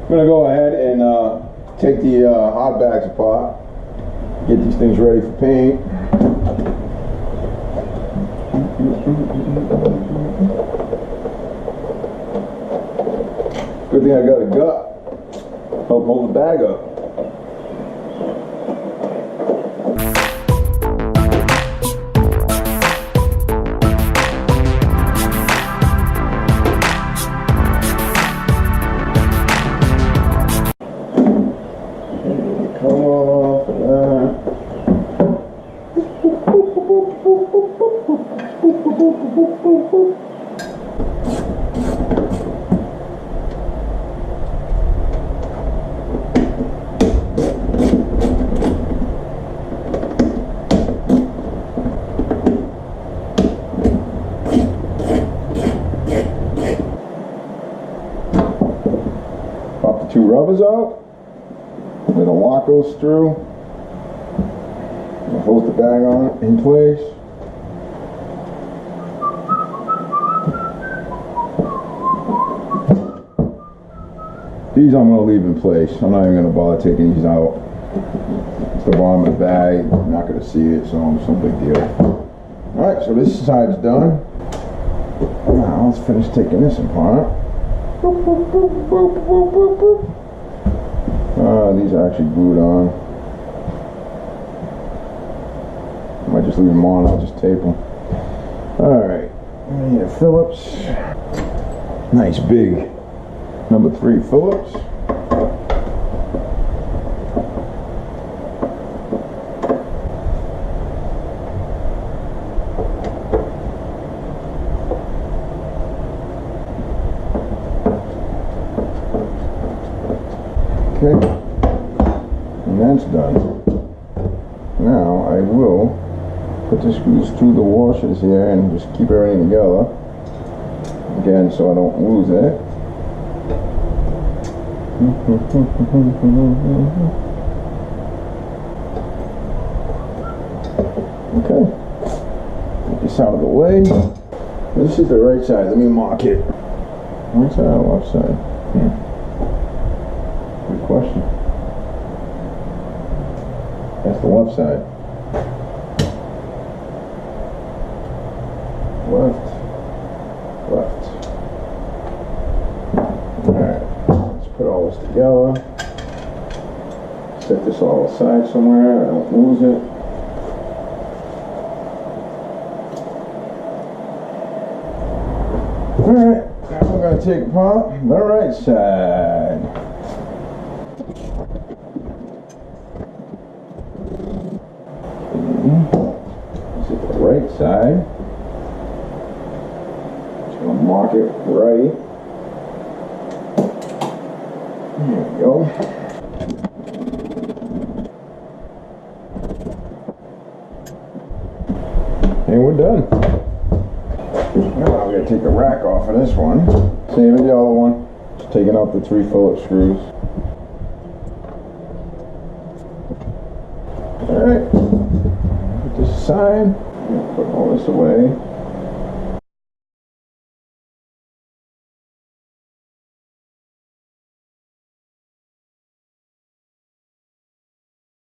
I'm gonna go ahead and take the hot bags apart, get these things ready for paint. Good thing I got a gut. Help hold the bag up. Come off of that. Pop the two rubbers out. Then the lock goes through. Hold the bag on in place. These I'm going to leave in place. I'm not even going to bother taking these out. It's the bottom of the bag. I'm not going to see it, so it's no big deal. Alright, so this side's done. Now let's finish taking this apart. Boop, boop, boop, boop, boop, boop, boop. These are actually glued on. I might just leave them on, I'll just tape them. Alright, I need a Phillips. Nice big number 3 Phillips. Okay, and that's done. Now I will put the screws through the washers here and just keep everything together. Again, so I don't lose it. Okay, get this out of the way. This is the right side. Let me mark it. Right side or left side? Good question. That's the left side. Left. Alright, let's put all this together. Set this all aside somewhere, I don't lose it. Alright, now I'm going to take apart the right side. This is the right side. Just going to mark it right. There we go. And we're done. Now I'm going to take the rack off of this one. Same as the other one. Just taking out the 3 Phillips screws. Alright. Put this aside. Put all this away.